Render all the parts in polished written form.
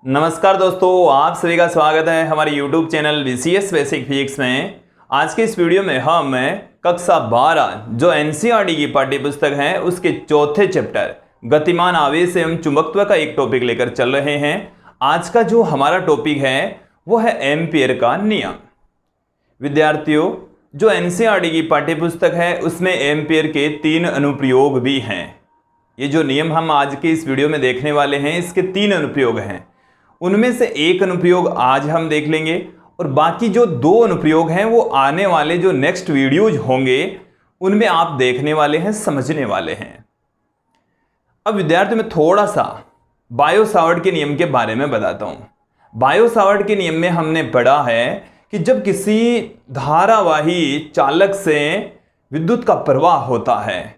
नमस्कार दोस्तों, आप सभी का स्वागत है हमारे YouTube channel BCS basic physics में। आज के इस वीडियो में हम कक्षा 12 जो NCERT की पाठ्य पुस्तक है उसके चौथे चैप्टर गतिमान आवेश एवं चुंबकत्व का एक टॉपिक लेकर चल रहे हैं। आज का जो हमारा टॉपिक है वो है एम्पियर का नियम। विद्यार्थियों, जो NCERT की पाठ्य पुस्तक है उसमें एम्पियर के 3 अनुप्रयोग भी हैं। ये जो नियम हम आज के इस वीडियो में देखने वाले हैं इसके 3 अनुप्रयोग हैं। उनमें से एक अनुप्रयोग आज हम देख लेंगे और बाकी जो 2 अनुप्रयोग हैं वो आने वाले जो नेक्स्ट वीडियोज होंगे उनमें आप देखने वाले हैं, समझने वाले हैं। अब विद्यार्थियों में थोड़ा सा बायो-सावर्ट के नियम के बारे में बताता हूं। बायो-सावर्ट के नियम में हमने पढ़ा है कि जब किसी धारावाही चालक से विद्युत का प्रवाह होता है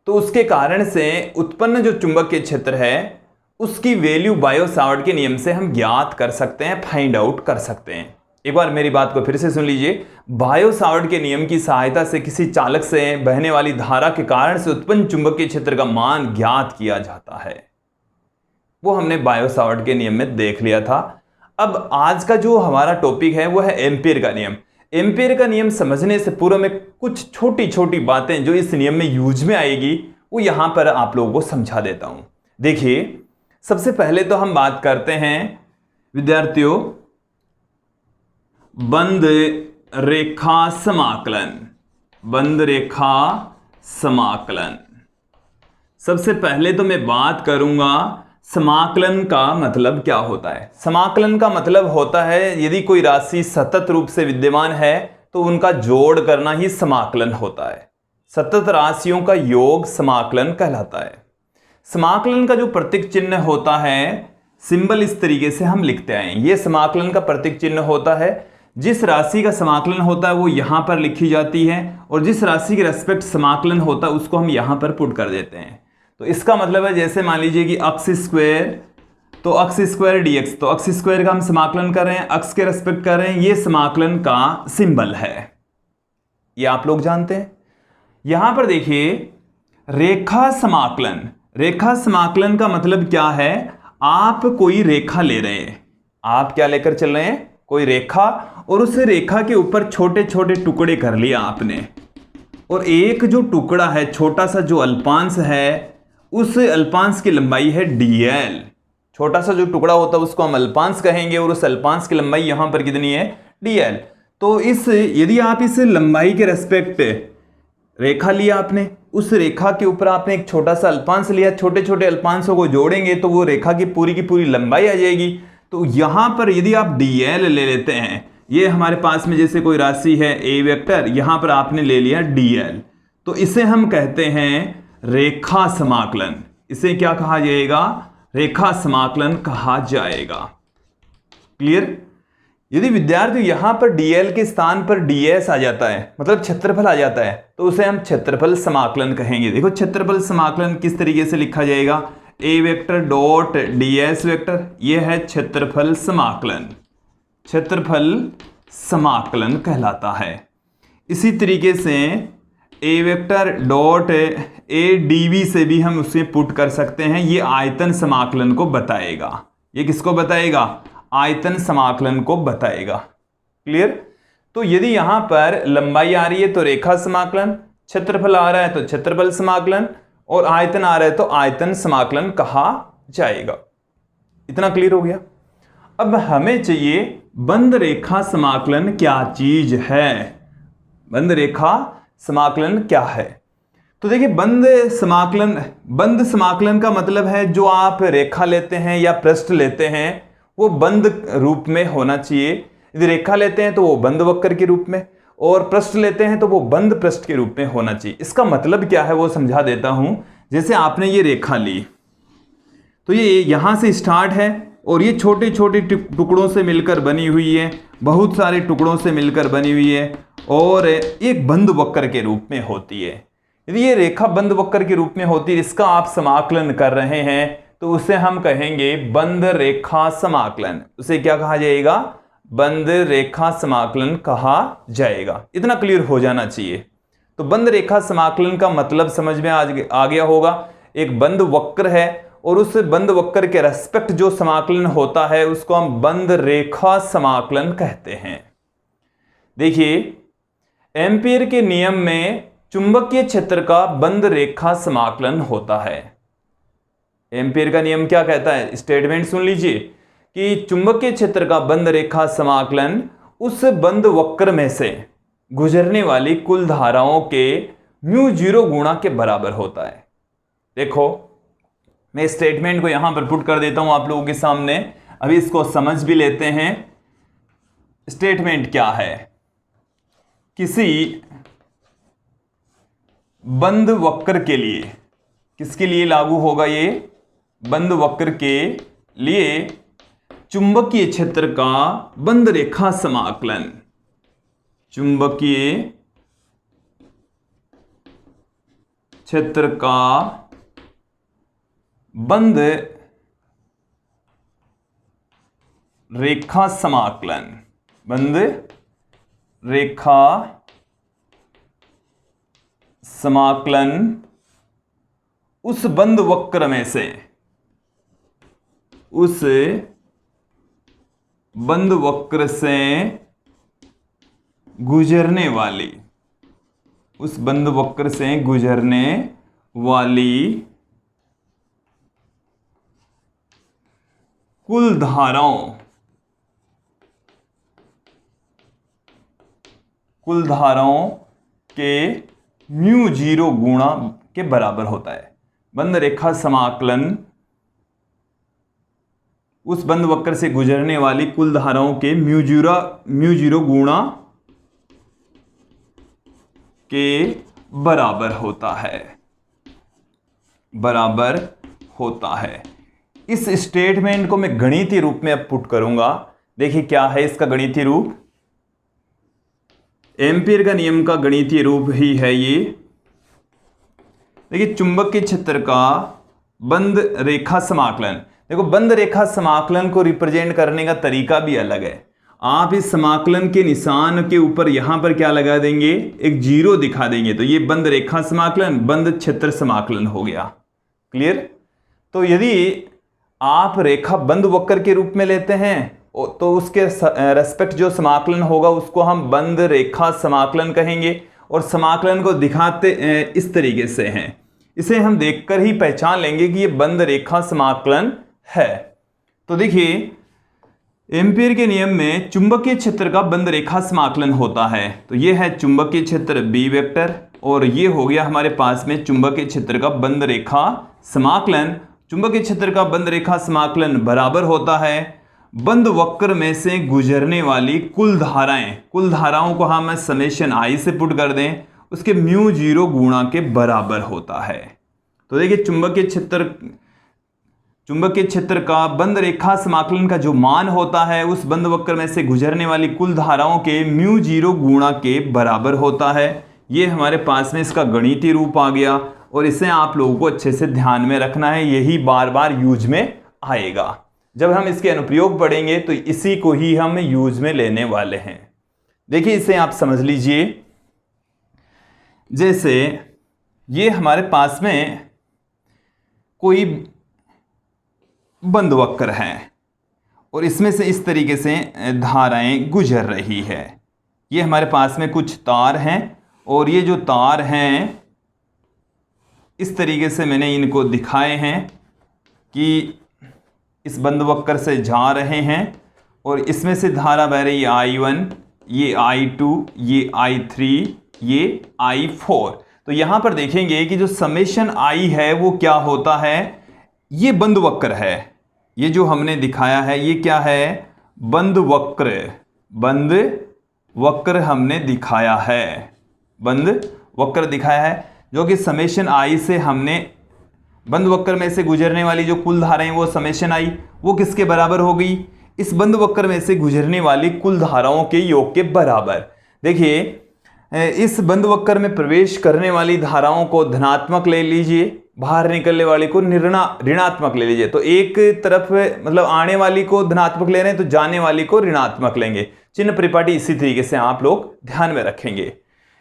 तो उसके कारण से उत्पन्न जो चुंबकीय क्षेत्र है उसकी वैल्यू बायो-सावर्ट के नियम से हम ज्ञात कर सकते हैं, फाइंड आउट कर सकते हैं। एक बार मेरी बात को फिर से सुन लीजिए। बायो-सावर्ट के नियम की सहायता से किसी चालक से बहने वाली धारा के कारण से उत्पन्न चुंबकीय क्षेत्र का मान ज्ञात किया जाता है। वो हमने बायो-सावर्ट के नियम में देख लिया था। अब आज का जो हमारा टॉपिक है वो है एम्पियर का नियम। एम्पियर का नियम समझने से पूर्व में कुछ छोटी छोटी बातें जो इस नियम में यूज में आएगी वो यहां पर आप लोगों को समझा देता हूं। देखिए, सबसे पहले तो हम बात करते हैं विद्यार्थियों बंद रेखा समाकलन। बंद रेखा समाकलन। सबसे पहले तो मैं बात करूंगा समाकलन का मतलब क्या होता है। समाकलन का मतलब होता है यदि कोई राशि सतत रूप से विद्यमान है तो उनका जोड़ करना ही समाकलन होता है। सतत राशियों का योग समाकलन कहलाता है। समाकलन का जो प्रतीक चिन्ह होता है, सिंबल इस तरीके से हम लिखते आए। ये समाकलन का प्रतीक चिन्ह होता है। जिस राशि का समाकलन होता है वो यहां पर लिखी जाती है और जिस राशि के रेस्पेक्ट समाकलन होता है उसको हम यहां पर पुट कर देते हैं। तो इसका मतलब है जैसे मान लीजिए कि अक्स स्क्वायर, तो अक्स स्क्वायर dx, तो अक्स स्क्वायर का हम समाकलन कर रहे हैं, अक्स के रेस्पेक्ट कर रहे हैं, ये समाकलन का सिंबल है। ये आप लोग जानते हैं। यहां पर देखिए रेखा समाकलन। रेखा समाकलन का मतलब क्या है? आप कोई रेखा ले रहे हैं। आप क्या लेकर चल रहे हैं? कोई रेखा, और उस रेखा के ऊपर छोटे छोटे टुकड़े कर लिया आपने, और एक जो टुकड़ा है छोटा सा जो अल्पांश है उस अल्पांश की लंबाई है dl। छोटा सा जो टुकड़ा होता है उसको हम अल्पांश कहेंगे और उस अल्पांश की लंबाई यहां पर कितनी है? dl। तो यदि आप इस लंबाई के रेस्पेक्ट रेखा लिया आपने, उस रेखा के ऊपर आपने एक छोटा सा अल्पांश लिया, छोटे छोटे अल्पांशों को जोड़ेंगे तो वो रेखा की पूरी लंबाई आ जाएगी। तो यहां पर यदि आप dl ले लेते हैं, ये हमारे पास में जैसे कोई राशि है a वेक्टर, यहां पर आपने ले लिया dl, तो इसे हम कहते हैं रेखा समाकलन। इसे क्या कहा जाएगा? रेखा समाकलन कहा जाएगा। क्लियर? यदि विद्यार्थी यहां पर dl के स्थान पर ds आ जाता है, मतलब क्षेत्रफल आ जाता है, तो उसे हम क्षेत्रफल समाकलन कहेंगे। देखो क्षेत्रफल समाकलन किस तरीके से लिखा जाएगा? a vector dot ds vector, यह है क्षेत्रफल समाकलन। क्षेत्रफल समाकलन कहलाता है। इसी तरीके से a vector dot a dv से भी हम उसे पुट कर सकते हैं। ये आयतन समाकलन को बताएगा। ये किसको बताएगा? आयतन समाकलन को बताएगा। क्लियर? तो यदि यहां पर लंबाई आ रही है तो रेखा समाकलन, क्षेत्रफल आ रहा है तो क्षेत्रफल समाकलन, और आयतन आ रहा है तो आयतन समाकलन कहा जाएगा। इतना क्लियर हो गया? अब हमें चाहिए बंद रेखा समाकलन क्या चीज है। बंद रेखा समाकलन क्या है? तो देखिए बंद समाकलन का मतलब है जो आप रेखा लेते हैं या पृष्ठ लेते हैं वो बंद रूप में होना चाहिए। यदि रेखा लेते हैं तो वो बंद वक्र के रूप में, और पृष्ठ लेते हैं तो वो बंद पृष्ठ के रूप में होना चाहिए। इसका मतलब क्या है वो समझा देता हूं। जैसे आपने ये रेखा ली तो ये यहां से स्टार्ट है और ये छोटे छोटे टुकड़ों से मिलकर बनी हुई है, बहुत सारे टुकड़ों से मिलकर बनी हुई है और एक बंद वक्र के रूप में होती है। यदि ये रेखा बंद वक्र के रूप में होती है, इसका आप समाकलन कर रहे हैं तो उसे हम कहेंगे बंद रेखा समाकलन। उसे क्या कहा जाएगा? बंद रेखा समाकलन कहा जाएगा। इतना क्लियर हो जाना चाहिए। तो बंद रेखा समाकलन का मतलब समझ में आ गया होगा। एक बंद वक्र है और उस बंद वक्र के रेस्पेक्ट जो समाकलन होता है उसको हम बंद रेखा समाकलन कहते हैं। देखिए, एम्पीयर के नियम में चुंबकीय क्षेत्र का बंद रेखा समाकलन होता है। एम्पीयर का नियम क्या कहता है, स्टेटमेंट सुन लीजिए कि चुंबकीय क्षेत्र का बंद रेखा समाकलन उस बंद वक्र में से गुजरने वाली कुल धाराओं के μ0 गुणा के बराबर होता है। देखो, मैं स्टेटमेंट को यहां पर पुट कर देता हूं आप लोगों के सामने, अभी इसको समझ भी लेते हैं। स्टेटमेंट क्या है, किसी बंद वक्र के लिए, किसके लिए लागू होगा ये, बंद वक्र के लिए चुंबकीय क्षेत्र का बंद रेखा समाकलन, चुंबकीय क्षेत्र का बंद रेखा समाकलन, बंद रेखा समाकलन उस बंद वक्र में से, उस बंद वक्र से गुजरने वाली, उस बंद वक्र से गुजरने वाली कुल धाराओं, कुल धाराओं के μ0 गुणा के बराबर होता है। बंद रेखा समाकलन उस बंद वक्र से गुजरने वाली कुल धाराओं के μ0 गुणा के बराबर होता है, बराबर होता है। इस स्टेटमेंट को मैं गणितीय रूप में अब पुट करूंगा। देखिए क्या है इसका गणितीय रूप, एम्पीयर का नियम का गणितीय रूप ही है ये। देखिए, चुंबकीय क्षेत्र का बंद रेखा समाकलन, देखो बंद रेखा समाकलन को रिप्रेजेंट करने का तरीका भी अलग है। आप इस समाकलन के निशान के ऊपर यहां पर क्या लगा देंगे, एक जीरो दिखा देंगे, तो ये बंद रेखा समाकलन, बंद क्षेत्र समाकलन हो गया। क्लियर। तो यदि आप रेखा बंद वक्र के रूप में लेते हैं तो उसके रेस्पेक्ट जो समाकलन होगा उसको हम बंद रेखा समाकलन कहेंगे, और समाकलन को दिखाते इस तरीके से हैं, इसे हम देखकर ही पहचान लेंगे कि ये बंद रेखा समाकलन है। तो देखिए, एम्पीयर के नियम में चुंबकीय क्षेत्र का बंद रेखा समाकलन होता है। तो ये है चुंबकीय क्षेत्र बी वेक्टर, और ये हो गया हमारे पास में चुंबकीय क्षेत्र का बंद रेखा समाकलन। चुंबकीय क्षेत्र का बंद रेखा समाकलन बराबर होता है बंद वक्र में से गुजरने वाली कुल धाराएं, कुल धाराओं को हम समेशन आई से पुट कर दें, उसके μ0 गुणा के बराबर होता है। तो देखिए, चुंबकीय क्षेत्र का बंद रेखा समाकलन का जो मान होता है उस बंद वक्र में से गुजरने वाली कुल धाराओं के μ0 गुणा के बराबर होता है। ये हमारे पास में इसका गणितीय रूप आ गया, और इसे आप लोगों को अच्छे से ध्यान में रखना है, यही बार बार यूज में आएगा। जब हम इसके अनुप्रयोग पढ़ेंगे तो इसी को ही हम यूज में लेने वाले हैं। देखिए, इसे आप समझ लीजिए, जैसे ये हमारे पास में कोई बंद वक्र है और इसमें से इस तरीके से धाराएं गुजर रही है। ये हमारे पास में कुछ तार हैं, और ये जो तार हैं इस तरीके से मैंने इनको दिखाए हैं कि इस बंद वक्र से जा रहे हैं, और इसमें से धारा बह रही है I1, ये I2, ये I3, ये I4। तो यहां पर देखेंगे कि जो समेशन I है वो क्या होता है, ये बंद वक्र है। ये जो हमने दिखाया है ये क्या है, बंद वक्र, बंद वक्र हमने दिखाया है, बंद वक्र दिखाया है, जो कि समेशन I से हमने बंद वक्र में से गुजरने वाली जो कुल धाराएं वो समेशन I वो किसके बराबर होगी, इस बंद वक्र में से गुजरने वाली कुल धाराओं के योग के बराबर। देखिए, इस बंद वक्र में प्रवेश करने वाली धाराओं को धनात्मक ले लीजिए, बाहर निकलने वाली को ऋणात्मक ले लीजिए। तो एक तरफ मतलब आने वाली को धनात्मक ले रहे हैं तो जाने वाली को ऋणात्मक लेंगे। चिन्ह परिपाटी इसी तरीके से आप लोग ध्यान में रखेंगे।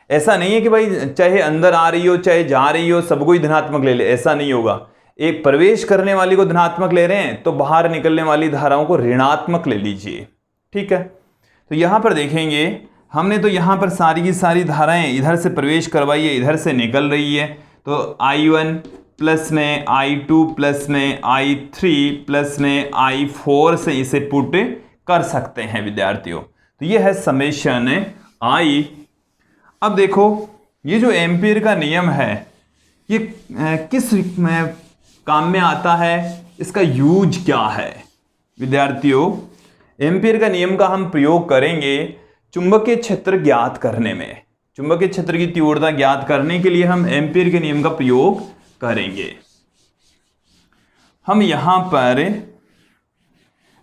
ऐसा नहीं है कि भाई चाहे अंदर आ रही हो चाहे जा रही हो सबको ही धनात्मक ले ले, ऐसा नहीं होगा। एक प्रवेश करने वाली को धनात्मक ले रहे हैं तो बाहर निकलने वाली धाराओं को ऋणात्मक ले लीजिए। ठीक है, तो यहां पर देखेंगे हमने तो यहां पर सारी की सारी धाराएं इधर से प्रवेश करवाई है, इधर से निकल रही है। तो I1 प्लस में I2 प्लस में I3 प्लस में I4 से इसे पुट कर सकते हैं विद्यार्थियों। तो ये है समेशन I। अब देखो ये जो एम्पीयर का नियम है ये किस में काम में आता है, इसका यूज क्या है विद्यार्थियों? एम्पीयर का नियम का हम प्रयोग करेंगे चुंबकीय क्षेत्र ज्ञात करने में। चुंबकीय क्षेत्र की तीव्रता ज्ञात करने के लिए हम एम्पीयर के नियम का प्रयोग करेंगे। हम यहां पर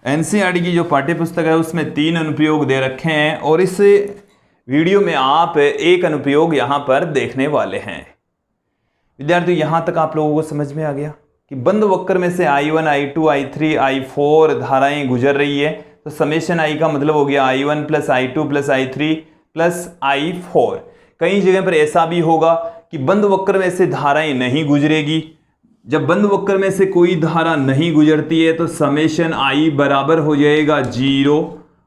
एनसीईआरटी की जो पाठ्य पुस्तक है उसमें 3 अनुप्रयोग दे रखे हैं और इस वीडियो में आप एक अनुप्रयोग यहां पर देखने वाले हैं। विद्यार्थियों यहां तक आप लोगों को समझ में आ गया कि बंद वक्र में से I1, I2, I3, I4 धाराएं गुजर रही है। तो समेशन I का मतलब हो गया I1 plus I2 plus I3 plus I4। कई जगह पर ऐसा भी होगा कि बंद वक्र में से धाराएं नहीं गुजरेगी। जब बंद वक्र में से कोई धारा नहीं गुजरती है तो समेशन I बराबर हो जाएगा 0।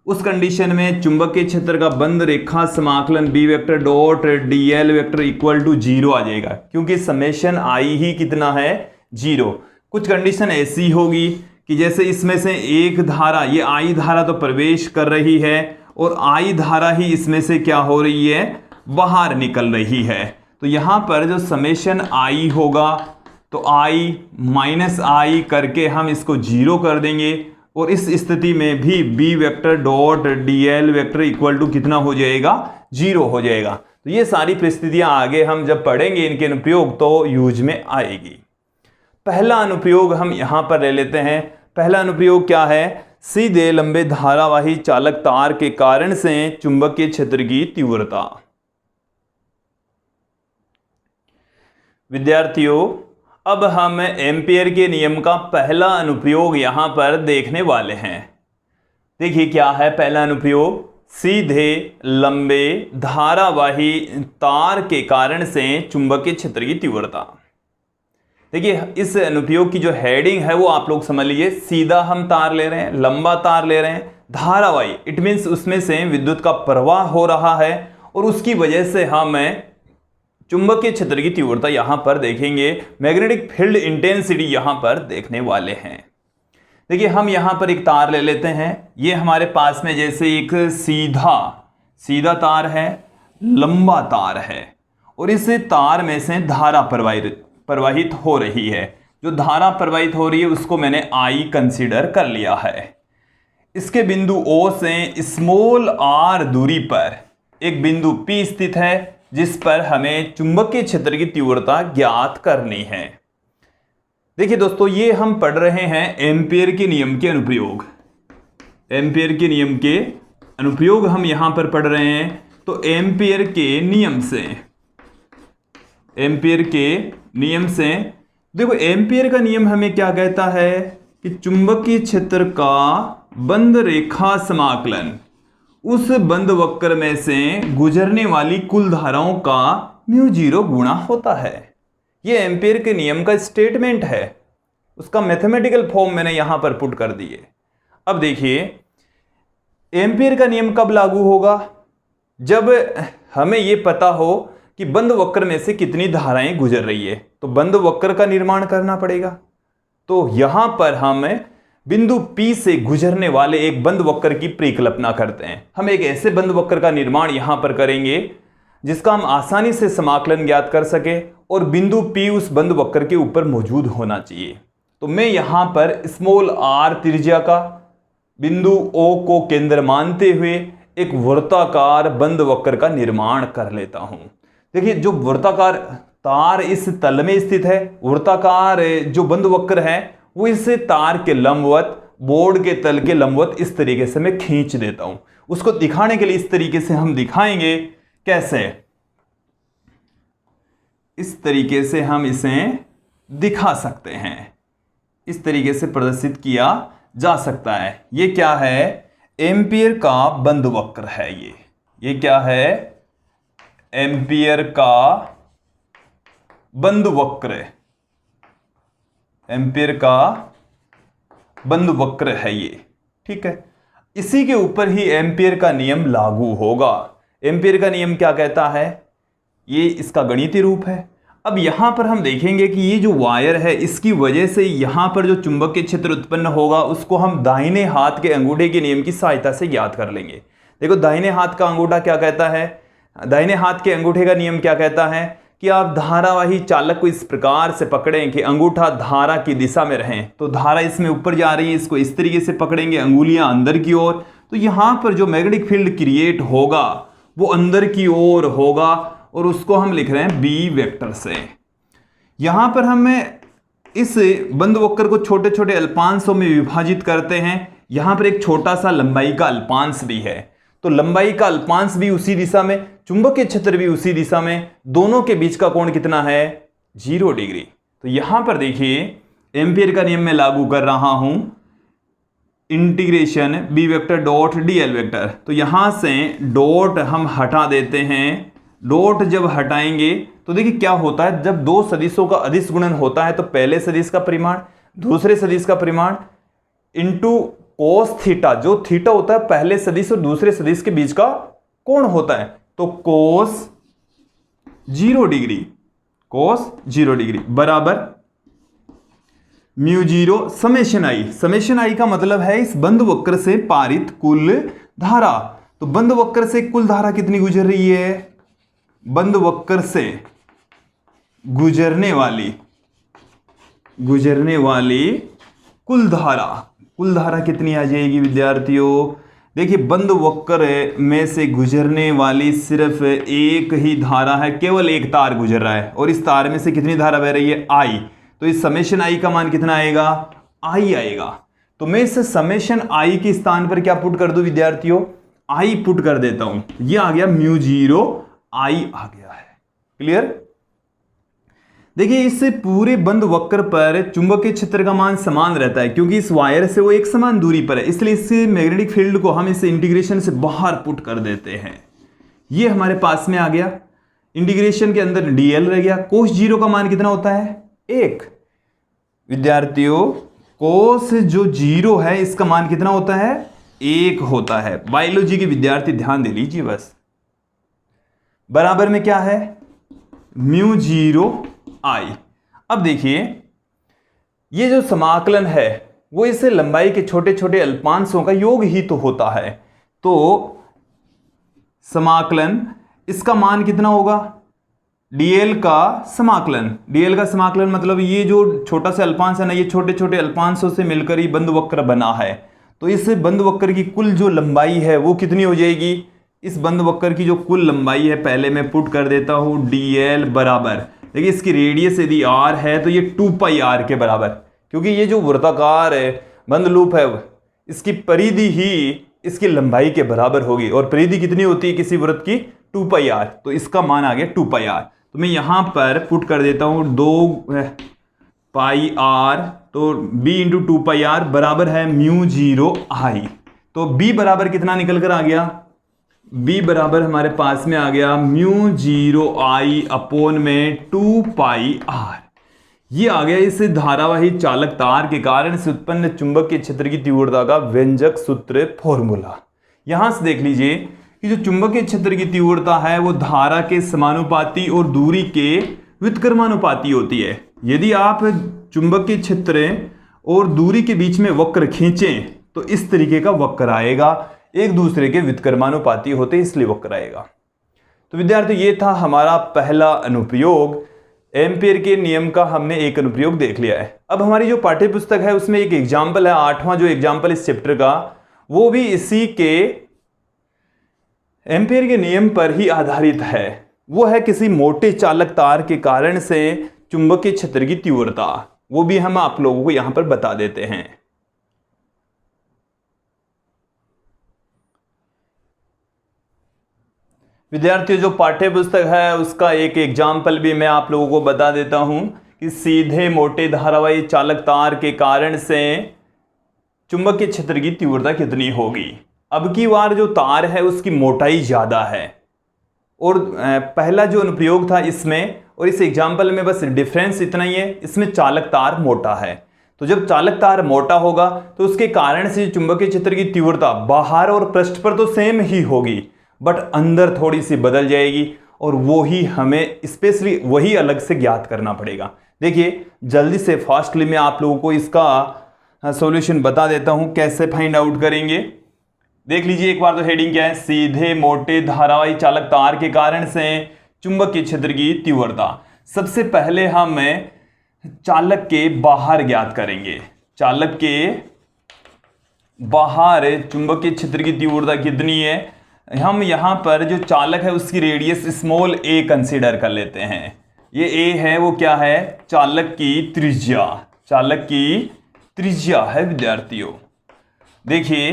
उस कंडीशन में चुंबकीय क्षेत्र का बंद रेखा समाकलन B vector dot dl vector equal to 0 आ जाएगा, क्योंकि समेशन I ही कितना है 0। कुछ कंडीशन ऐसी होगी कि जैसे इसमें से एक धारा, ये I धारा तो प्रवेश कर रही है और I धारा ही इसमें से क्या हो रही है, बाहर निकल रही है। तो यहां पर जो समेशन I होगा तो I माइनस I करके हम इसको 0 कर देंगे और इस स्थिति में भी B vector dot dl vector equal to कितना हो जाएगा, 0 हो जाएगा। तो ये सारी परिस्थितियां आगे हम जब पढ़ेंगे इनके अनुप्रयोग तो यूज में आएगी। पहला अनुप्रयोग हम यहां पर ले लेते हैं। पहला अनुप्रयोग क्या है, सीधे लंबे धारावाही चालक तार के कारण से चुंबकीय क्षेत्र की तीव्रता। विद्यार्थियों अब हम एम्पीयर के नियम का पहला अनुप्रयोग यहां पर देखने वाले हैं। देखिए क्या है पहला अनुप्रयोग, सीधे लंबे धारावाही तार के कारण से चुंबकीय क्षेत्र की तीव्रता। देखिए इस अनुप्रयोग की जो हेडिंग है वो आप लोग समझ लीजिए। सीधा हम तार ले रहे हैं, लंबा तार ले रहे हैं, धारावाही इट मीन्स उसमें से विद्युत का प्रवाह हो रहा है और उसकी वजह से हम चुंबकीय क्षेत्र की तीव्रता यहां पर देखेंगे, मैग्नेटिक फील्ड इंटेंसिटी यहां पर देखने वाले हैं। देखिए हम यहां पर एक तार ले लेते हैं। ये हमारे पास में जैसे एक सीधा तार है, लंबा तार है और इस तार में से धारा प्रवाहित हो रही है। जो धारा प्रवाहित हो रही है उसको मैंने I कंसीडर कर लिया है। इसके बिंदु O से स्मॉल r दूरी पर एक बिंदु P स्थित है जिस पर हमें चुंबकीय क्षेत्र की तीव्रता ज्ञात करनी है। देखिए दोस्तों ये हम पढ़ रहे हैं एम्पीयर के नियम के अनुप्रयोग। एम्पीयर के नियम के अनुप्रयोग हम यहां पर पढ़ रहे हैं। तो एम्पीयर के नियम से देखो एम्पीयर का नियम हमें क्या कहता है कि चुंबकीय क्षेत्र का बंद रेखा समाकलन उस बंद वक्र में से गुजरने वाली कुल धाराओं का μ0 गुणा होता है। ये एम्पीयर के नियम का स्टेटमेंट है, उसका मैथमेटिकल फॉर्म मैंने यहां पर पुट कर दिए। अब देखिए एम्पीयर का नियम कब लागू होगा, जब हमें यह पता हो कि बंद वक्र में से कितनी धाराएं गुजर रही है। तो बंद वक्र का निर्माण करना पड़ेगा। तो यहां पर हम बिंदु P से गुजरने वाले एक बंद वक्र की परिकल्पना करते हैं। हम एक ऐसे बंद वक्र का निर्माण यहां पर करेंगे जिसका हम आसानी से समाकलन ज्ञात कर सके और बिंदु P उस बंद वक्र के ऊपर मौजूद होना चाहिए। तो मैं यहां पर स्मॉल r त्रिज्या का बिंदु O को केंद्र मानते हुए एक वृत्ताकार बंद वक्र का निर्माण कर लेता हूं। देखिए जो वृत्ताकार तार इस तल में स्थित है, वृत्ताकार जो बंद वक्र है वो इस तार के लंबवत, बोर्ड के तल के लंबवत इस तरीके से मैं खींच देता हूं। उसको दिखाने के लिए इस तरीके से हम दिखाएंगे। कैसे, इस तरीके से हम इसे दिखा सकते हैं, इस तरीके से प्रदर्शित किया जा सकता है। ये क्या है, एम्पीयर का बंद वक्र है। ये क्या है, एम्पीयर का बंद वक्र। एम्पियर का बंद वक्र है ये, ठीक है। इसी के ऊपर ही एम्पियर का नियम लागू होगा। एम्पियर का नियम क्या कहता है, ये इसका गणितीय रूप है। अब यहां पर हम देखेंगे कि ये जो वायर है इसकी वजह से यहां पर जो चुंबकीय क्षेत्र उत्पन्न होगा उसको हम दाहिने हाथ के अंगूठे के नियम की सहायता से ज्ञात कर लेंगे। देखो दाहिने हाथ का अंगूठा क्या कहता है, दाहिने हाथ के अंगूठे का नियम क्या कहता है कि आप धारावाही चालक को इस प्रकार से पकड़ें कि अंगूठा धारा की दिशा में रहें। तो धारा इसमें ऊपर जा रही है, इसको इस तरीके से पकड़ेंगे, अंगुलियां अंदर की ओर, तो यहां पर जो मैग्नेटिक फील्ड क्रिएट होगा वो अंदर की ओर होगा और उसको हम लिख रहे हैं बी वेक्टर से। यहां पर हमें इस बंद वक्र को छोटे छोटे अल्पांशों में विभाजित करते हैं। यहां पर एक छोटा सा लंबाई का अल्पांश भी है, तो लंबाई का अल्पांश भी उसी दिशा में, चुंबकीय क्षेत्र भी उसी दिशा में, दोनों के बीच का कोण कितना है 0 डिग्री। तो यहां पर देखिए एम्पियर का नियम मैं लागू कर रहा हूं, integration B vector dot D L vector. तो यहां से डॉट हम हटा देते हैं, डॉट जब हटाएंगे तो देखिए क्या होता है, जब दो सदिशों का अदिश गुणन होता है तो पहले सदिश का परिमाण दूसरे सदिश का परिमाण इंटू कोस थीटा, जो थीटा होता है पहले सदिश और दूसरे सदिश के बीच का कोण होता है, तो कोस 0 डिग्री, कोस 0 डिग्री बराबर म्यू 0 समेशन आई। समेशन आई का मतलब है इस बंद वक्र से पारित कुल धारा। तो बंद वक्र से कुल धारा कितनी गुजर रही है, बंद वक्र से गुजरने वाली कुल धारा कितनी आ जाएगी विद्यार्थियों। देखिए बंद वक्र में से गुजरने वाली सिर्फ एक ही धारा है, केवल एक तार गुजर रहा है और इस तार में से कितनी धारा बह रही है आई। तो इस समेशन आई का मान कितना आएगा, आई आएगा। तो मैं इस समेशन आई के स्थान पर क्या पुट कर दूं विद्यार्थियों, आई पुट कर देता हूं। ये आ गया म्यू 0 आई आ गया है। क्लियर। देखिए इस पूरे बंद वक्र पर चुंबकीय क्षेत्र का मान समान रहता है क्योंकि इस वायर से वो एक समान दूरी पर है, इसलिए इस मैग्नेटिक फील्ड को हम इस इंटीग्रेशन से बाहर पुट कर देते हैं। ये हमारे पास में आ गया, इंटीग्रेशन के अंदर डीएल रह गया। कोस 0 का मान कितना होता है 1। विद्यार्थियों कोस जो 0 है इसका मान कितना होता है 1 होता है। बायोलॉजी के विद्यार्थी ध्यान दे लीजिए बस। बराबर में क्या है म्यू 0 आई। अब देखिए ये जो समाकलन है वो इसे लंबाई के छोटे छोटे अल्पांशों का योग ही तो होता है। तो समाकलन इसका मान कितना होगा, डीएल का समाकलन, डीएल का समाकलन मतलब ये जो छोटा सा अल्पांश है ना, ये छोटे छोटे अल्पांशों से मिलकर ही बंद वक्र बना है। तो इस बंद वक्र की कुल जो लंबाई है वो कितनी हो जाएगी, इस बंद वक्र की जो कुल लंबाई है पहले मैं पुट कर देता हूं डीएल बराबर, देखिए इसकी रेडियस यदि आर है तो ये 2 पाई आर के बराबर, क्योंकि ये जो वृत्ताकार है बंद लूप है इसकी परिधि ही इसकी लंबाई के बराबर होगी और परिधि कितनी होती है किसी वृत्त की 2 पाई आर। तो इसका मान आ गया 2 पाई आर। तो मैं यहां पर पुट कर देता हूं 2 पाई आर, तो b इंटू 2 पाई आर बराबर है म्यू 0 आई। तो b बराबर कितना निकल कर आ गया, b बराबर हमारे पास में आ गया म्यू 0 आई अपोन में 2 पाई आर। ये आ गया इस धारावाही चालक तार के कारण से उत्पन्न चुंबकीय क्षेत्र की तीव्रता का व्यंजक सूत्र फॉर्मूला। यहां से देख लीजिए कि जो चुंबकीय क्षेत्र की तीव्रता है वो धारा के समानुपाती और दूरी के व्युत्क्रमानुपाती होती है। यदि आप चुंबकीय क्षेत्र और दूरी के बीच में वक्र खींचें तो इस तरीके का वक्र आएगा, एक दूसरे के व्युत्क्रमानुपाती होते इसलिए वक्र आएगा। तो विद्यार्थी ये था हमारा पहला अनुप्रयोग, एम्पियर के नियम का हमने एक अनुप्रयोग देख लिया है। अब हमारी जो पाठ्य पुस्तक है उसमें एक एग्जाम्पल है, 8वां जो एग्जाम्पल इस चैप्टर का, वो भी इसी के एम्पियर के नियम पर ही आधारित है। वो है किसी मोटे चालक तार के कारण से चुंबकीय क्षेत्र की तीव्रता, वो भी हम आप लोगों को यहां पर बता देते हैं। विद्यार्थियों जो पाठ्य पुस्तक है उसका एक एग्जाम्पल भी मैं आप लोगों को बता देता हूं कि सीधे मोटे धारावाही चालक तार के कारण से चुंबकीय क्षेत्र की तीव्रता कितनी होगी। अब की बार जो तार है उसकी मोटाई ज्यादा है और पहला जो अनुप्रयोग था इसमें और इस एग्जाम्पल में बस डिफरेंस इतना ही है, इसमें चालक तार मोटा है। तो जब चालक तार मोटा होगा तो उसके कारण से चुंबकीय क्षेत्र की तीव्रता बाहर और पृष्ठ पर तो सेम ही होगी, बट अंदर थोड़ी सी बदल जाएगी, और वो ही हमें स्पेशली वही अलग से ज्ञात करना पड़ेगा। देखिए जल्दी से फास्टली मैं आप लोगों को इसका सॉल्यूशन बता देता हूं कैसे फाइंड आउट करेंगे। देख लीजिए एक बार, तो हेडिंग क्या है, सीधे मोटे धारावाही चालक तार के कारण से चुंबकीय क्षेत्र की तीव्रता। सबसे पहले हम चालक के बाहर ज्ञात करेंगे। चालक के बाहर चुंबकीय क्षेत्र की तीव्रता कितनी है। हम यहां पर जो चालक है उसकी रेडियस स्मॉल a कंसीडर कर लेते हैं। ये a है, वो क्या है, चालक की त्रिज्या। चालक की त्रिज्या है विद्यार्थियों। देखिए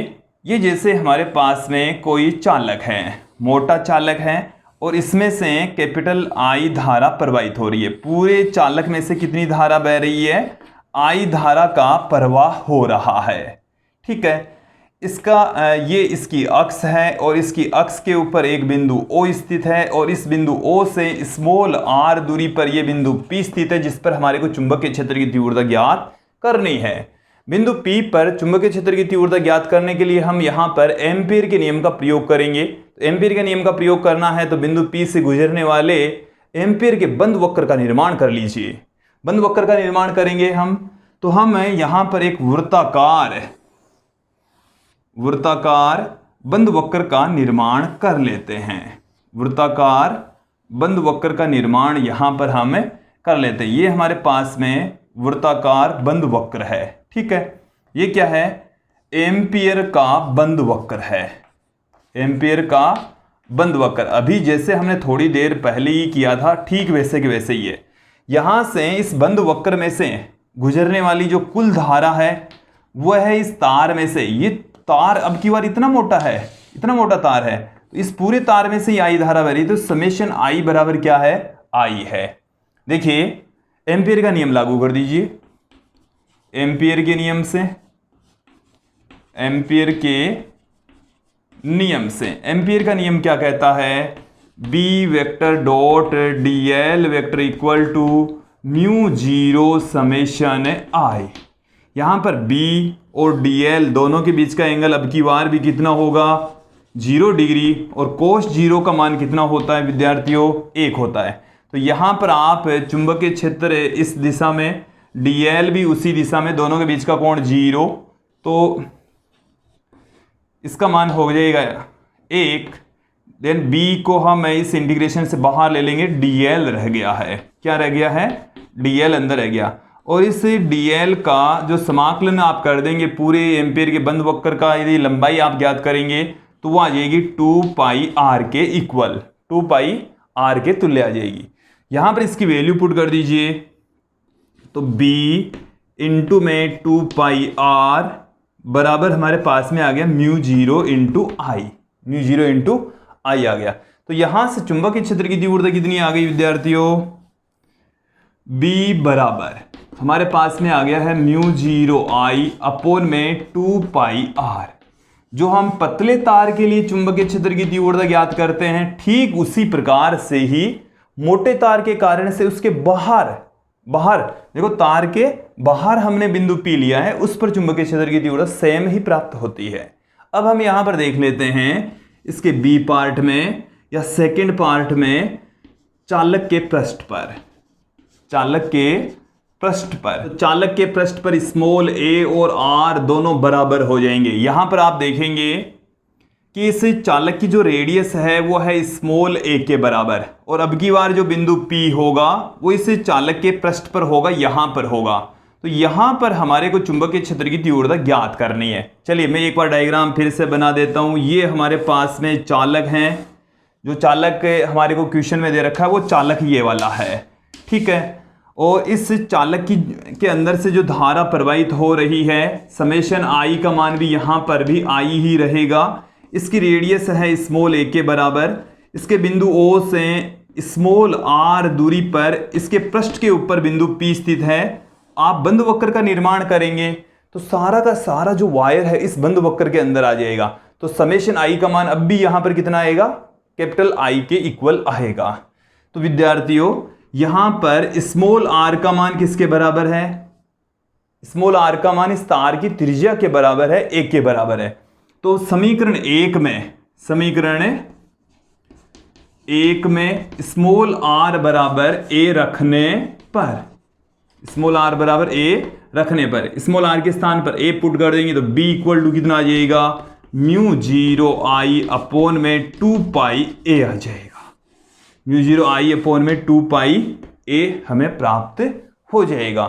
ये जैसे हमारे पास में कोई चालक है, मोटा चालक है, और इसमें से कैपिटल I धारा प्रवाहित हो रही है। पूरे चालक में से कितनी धारा बह रही है, I धारा का प्रवाह हो रहा है। ठीक है, इसका ये इसकी अक्ष है, और इसकी अक्ष के ऊपर एक बिंदु O स्थित है, और इस बिंदु O से स्मॉल r दूरी पर यह बिंदु P स्थित है, जिस पर हमारे को चुंबकीय क्षेत्र की तीव्रता ज्ञात करनी है। बिंदु P पर चुंबकीय क्षेत्र की तीव्रता ज्ञात करने के लिए हम यहाँ पर एम्पीयर के नियम का प्रयोग करेंगे। तो एम्पीयर के नियम का प्रयोग करना है तो बिंदु P से गुजरने वाले एम्पीयर के बंद वक्र का निर्माण कर लीजिए। बंद वक्र का निर्माण करेंगे हम, तो हम यहाँ पर एक वृत्ताकार बंद वक्र का निर्माण कर लेते हैं। वृत्ताकार बंद वक्र का निर्माण यहां पर हम कर लेते हैं। ये हमारे पास में वृत्ताकार बंद वक्र है। ठीक है, ये क्या है, एम्पीयर का बंद वक्र है। एम्पीयर का बंद वक्र अभी जैसे हमने थोड़ी देर पहले ही किया था, ठीक वैसे के वैसे ही है। यहां से इस बंद वक्र में से गुजरने वाली जो कुल धारा है वह है इस तार में से, ये तार अब की बार इतना मोटा है, इतना मोटा तार है, तो इस पूरे तार में से आई धारा बह रही है, तो समेशन आई बराबर क्या है, आई है। देखिए एम्पीयर का नियम लागू कर दीजिए। एम्पीयर के नियम से, एम्पीयर के नियम से, एम्पीयर का नियम क्या कहता है, B vector dot D L vector equal to mu zero summation I. यहां पर B और DL दोनों के बीच का एंगल अब की बार भी कितना होगा, 0 डिग्री, और कोस 0 का मान कितना होता है विद्यार्थियों, 1 होता है। तो यहां पर आप चुंबकीय क्षेत्र इस दिशा में, DL भी उसी दिशा में, दोनों के बीच का कोण 0, तो इसका मान हो जाएगा 1। देन B को हम इस इंटीग्रेशन से बाहर ले लेंगे, DL रह गया है, क्या रह गया है, DL अंदर रह गया, और इस dl का जो समाकलन आप कर देंगे पूरे एम्पीयर के बंद वक्र का, यदि लंबाई आप ज्ञात करेंगे तो वो आ जाएगी 2 पाई r के इक्वल, 2 पाई r के तुल्य आ जाएगी। यहां पर इसकी वैल्यू पुट कर दीजिए, तो b इंटू में 2 पाई r बराबर हमारे पास में आ गया म्यू जीरो इंटू आई, म्यू जीरो इंटू आई आ गया। तो यहां से चुंबकीय क्षेत्र की तीव्रता कितनी आ गई विद्यार्थियों, b बराबर हमारे पास में आ गया है म्यू जीरो आई अपोन में 2 पाई r। जो हम पतले तार के लिए चुंबकीय क्षेत्र की तीव्रता ज्ञात करते हैं, ठीक उसी प्रकार से ही मोटे तार के कारण से उसके बाहर देखो, तार के बाहर हमने बिंदु P लिया है, उस पर चुंबकीय क्षेत्र की तीव्रता सेम ही प्राप्त होती है। अब हम यहां पर देख लेते हैं इसके B पार्ट में या सेकेंड पार्ट में, चालक के पृष्ठ पर, चालक के पृष्ठ पर स्मॉल a और r दोनों बराबर हो जाएंगे। यहां पर आप देखेंगे कि इस चालक की जो रेडियस है वो है स्मॉल a के बराबर, और अब की बार जो बिंदु P होगा वो इस चालक के पृष्ठ पर होगा, यहां पर होगा। तो यहां पर हमारे को चुंबकीय क्षेत्र की तीव्रता ज्ञात करनी है। चलिए मैं एक बार डायग्राम फिर से बना देता हूं। ये हमारे पास में चालक हैं, जो चालक हमारे को क्वेश्चन में दे रखा है वो चालक ये वाला है, ठीक है। और इस चालक के अंदर से जो धारा प्रवाहित हो रही है, समेशन आई का मान भी यहाँ पर भी आई ही रहेगा। इसकी रेडियस है स्मॉल a के बराबर। इसके बिंदु O से स्मॉल r दूरी पर इसके पृष्ठ के ऊपर बिंदु P स्थित है। आप बंद वक्र का निर्माण करेंगे तो सारा का सारा जो वायर है इस बंद वक्र के अंदर आ जाएगा। तो समेशन आई का मान अब भी यहाँ पर कितना आएगा, कैपिटल I के इक्वल आएगा। तो विद्यार्थियों यहां पर स्मॉल आर का मान किसके बराबर है? स्मॉल आर का मान इस तार की त्रिज्या के बराबर है, 1 के बराबर है। तो समीकरण 1 में स्मॉल आर बराबर ए रखने पर, स्मॉल आर बराबर ए रखने पर स्मॉल आर के स्थान पर ए पुट कर देंगे तो बी इक्वल टू कितना आ जाएगा? म्यू 0 आई अपॉन में 2 पाई ए आ जाएगा। म्यू 0 आई अपॉन में 2 पाई ए हमें प्राप्त हो जाएगा।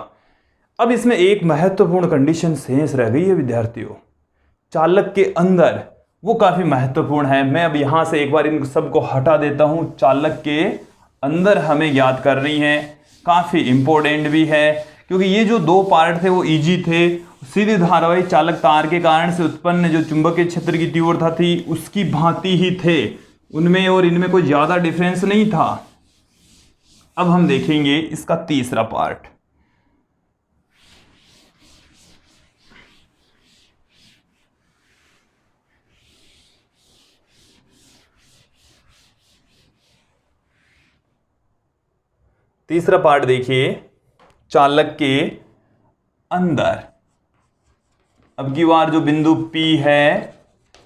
अब इसमें एक महत्वपूर्ण कंडीशन शेष रह गई है विद्यार्थियों, चालक के अंदर, वो काफी महत्वपूर्ण है। मैं अब यहां से एक बार इन सबको हटा देता हूं। चालक के अंदर हमें ज्ञात करनी है, काफी इंपॉर्टेंट भी है, क्योंकि ये जो 2 पार्ट थे वो इजी थे। सीधी धारावाही चालक तार के कारण से उत्पन्न जो चुंबकीय क्षेत्र की तीव्रता थी उसकी भांति ही थे, उनमें और इनमें कोई ज्यादा डिफरेंस नहीं था। अब हम देखेंगे इसका तीसरा पार्ट। तीसरा पार्ट देखिए, चालक के अंदर। अब की बार जो बिंदु P है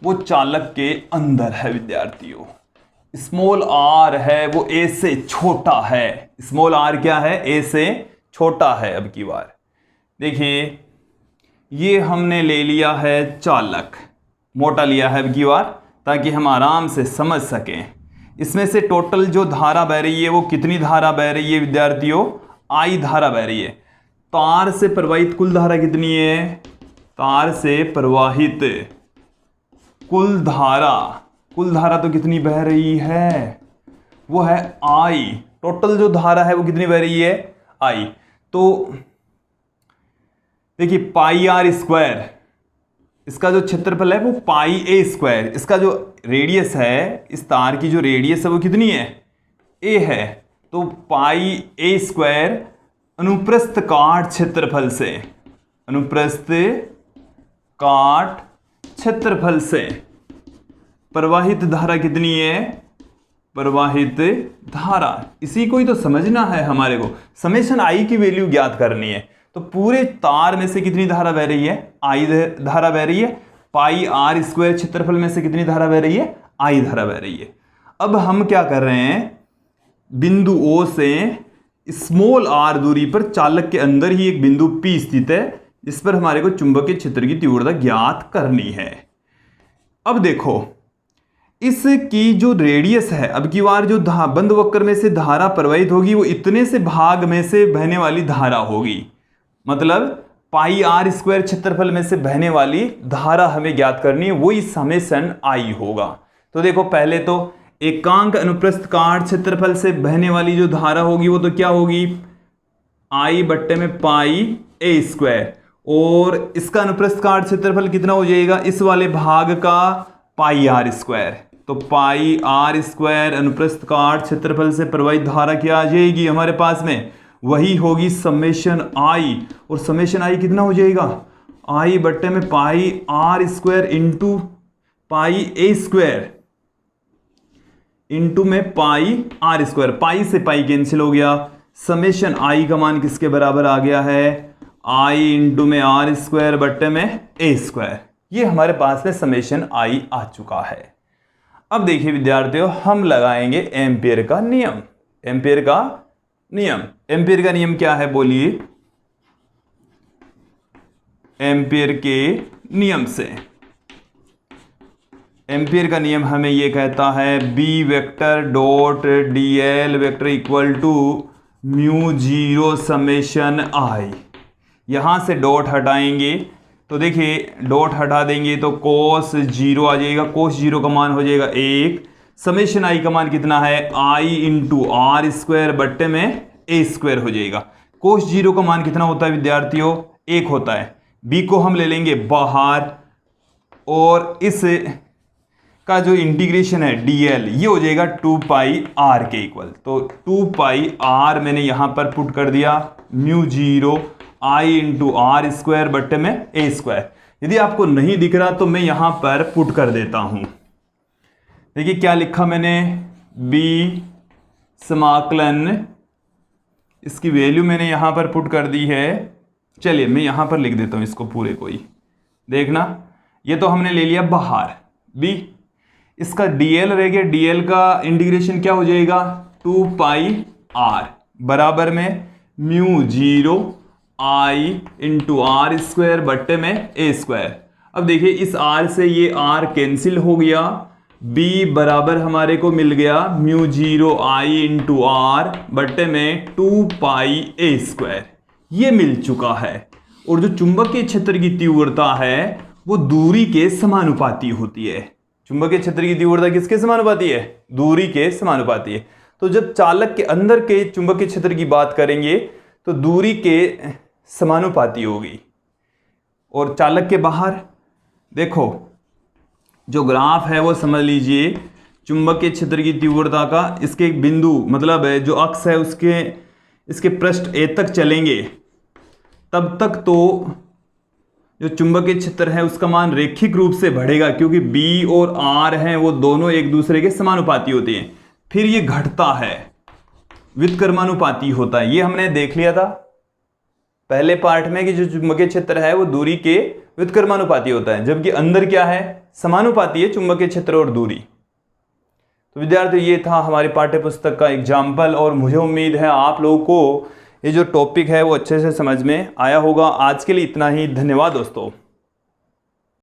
वो चालक के अंदर है विद्यार्थियों। स्मॉल r है वो a से छोटा है। स्मॉल r क्या है? a से छोटा है। अब की बार देखिए, ये हमने ले लिया है चालक, मोटा लिया है अब की बार, ताकि हम आराम से समझ सकें। इसमें से टोटल जो धारा बह रही है वो कितनी धारा बह रही है विद्यार्थियों? I धारा बह रही है। तार से प्रवाहित कुल धारा कितनी है? तार से प्रवाहित कुल धारा तो कितनी बह रही है? वो है I। टोटल जो धारा है वो कितनी बह रही है? I। तो देखिए पाई आर स्क्वायर, इसका जो क्षेत्रफल है वो पाई ए स्क्वायर, इसका जो रेडियस है, इस तार की जो रेडियस है वो कितनी है? ए है। तो पाई ए स्क्वायर अनुप्रस्थ काट क्षेत्रफल से, अनुप्रस्थ काट क्षेत्रफल से प्रवाहित धारा कितनी है? प्रवाहित धारा, इसी को ही तो समझना है हमारे को। समेशन आई की वैल्यू ज्ञात करनी है। तो पूरे तार में से कितनी धारा बह रही है? आई धारा बह रही है। पाई आर स्क्वायर क्षेत्रफल में से कितनी धारा बह रही है? आई धारा बह रही है। अब हम क्या कर रहे हैं, बिंदु O से स्मॉल r दूरी पर चालक के अंदर ही एक बिंदु P स्थित है, इस पर हमारे को चुंबकीय क्षेत्र की तीव्रता ज्ञात करनी है। अब देखो, इसकी जो रेडियस है, अब की बार जो बंद वक्र में से धारा प्रवाहित होगी वो इतने से भाग में से बहने वाली धारा होगी। मतलब पाई आर स्क्वायर क्षेत्रफल में से बहने वाली धारा हमें ज्ञात करनी है, वही समेशन आई होगा। तो देखो, पहले तो एकांक अनुप्रस्थ काट क्षेत्रफल से बहने वाली जो धारा होगी वो तो क्या होगी? आई बट्टे में पाई ए स्क्वायर, और इसका अनुप्रस्थ काट क्षेत्रफल कितना हो जाएगा? इस वाले भाग का पाई आर स्क्वायर। तो पाई आर स्क्वायर अनुप्रस्थ काट क्षेत्रफल से प्रवाहित धारा क्या आ जाएगी हमारे पास में? वही होगी समेशन आई। और समेशन आई कितना हो जाएगा? आई बट्टे में pi R square into pi A square into में पाई आर स्क्वायर। पाई से पाई कैंसिल हो गया। समेशन आई का मान किसके बराबर आ गया है? आई इंटू में आर स्क्वायर बट्टे में ए स्क्वायर। ये हमारे पास में समेशन आई आ चुका है। अब देखिए विद्यार्थियों, हम लगाएंगे एम्पियर का नियम। एम्पियर का नियम, एम्पियर का नियम क्या है बोलिए? एम्पियर के नियम से, एम्पियर का नियम हमें यह कहता है B vector dot D L vector equal to mu 0 summation I. यहां से डॉट हटाएंगे तो देखिए, डॉट हटा देंगे तो कोस 0 आ जाएगा। कोस 0 का मान हो जाएगा 1। समेशन आई का मान कितना है? आई इंटू आर स्क्वायर बट्टे में ए स्क्वायर हो जाएगा। कोस 0 का मान कितना होता है विद्यार्थियों? 1 होता है। बी को हम ले लेंगे बाहर, और इस का जो इंटीग्रेशन है dl, ये हो जाएगा 2 पाई r के इक्वल। तो 2 पाई r मैंने यहां पर पुट कर दिया, mu 0 I into r square बट्टे में ए स्क्वायर। यदि आपको नहीं दिख रहा तो मैं यहां पर पुट कर देता हूं। देखिए क्या लिखा मैंने? बी समाकलन इसकी वैल्यू मैंने यहाँ पर पुट कर दी है। चलिए मैं यहाँ पर लिख देता हूँ इसको पूरे को ही। देखना, ये तो हमने ले लिया बाहर b, इसका dl रह गया। dl का इंटीग्रेशन क्या हो जाएगा, 2 पाई r बराबर में mu 0 i into r square बट्टे में a स्क्वायर। अब देखिए इस r से ये r कैंसिल हो गया, b बराबर हमारे को मिल गया म्यू 0 i इंटू आर बट्टे में 2 पाई a स्क्वायर, ये मिल चुका है। और जो चुंबकीय क्षेत्र की तीव्रता है वो दूरी के समानुपाती होती है। चुंबकीय क्षेत्र की तीव्रता किसके समानुपाती है, दूरी के समानुपाती है। तो जब चालक के अंदर के चुंबकीय क्षेत्र की बात करेंगे तो दूरी के समानुपाती होगी। और चालक के बाहर देखो जो ग्राफ है वो समझ लीजिए, चुंबकीय क्षेत्र की तीव्रता का इसके बिंदु मतलब है जो अक्ष है उसके इसके पृष्ठ ए तक चलेंगे तब तक तो जो चुंबकीय क्षेत्र है उसका मान रैखिक रूप से बढ़ेगा, क्योंकि B और R हैं वो दोनों एक दूसरे के समानुपाती होते हैं। फिर ये घटता है, व्युत्क्रमानुपाती होता है। ये हमने देख लिया था पहले पार्ट में कि जो चुंबकीय क्षेत्र है वो दूरी के व्युत्क्रमानुपाती होता है, जबकि अंदर क्या है, समानुपाती है चुंबकीय क्षेत्र और दूरी। तो विद्यार्थी ये था हमारी पाठ्य पुस्तक का एग्जाम्पल, और मुझे उम्मीद है आप लोगों को ये जो टॉपिक है वो अच्छे से समझ में आया होगा। आज के लिए इतना ही, धन्यवाद दोस्तों।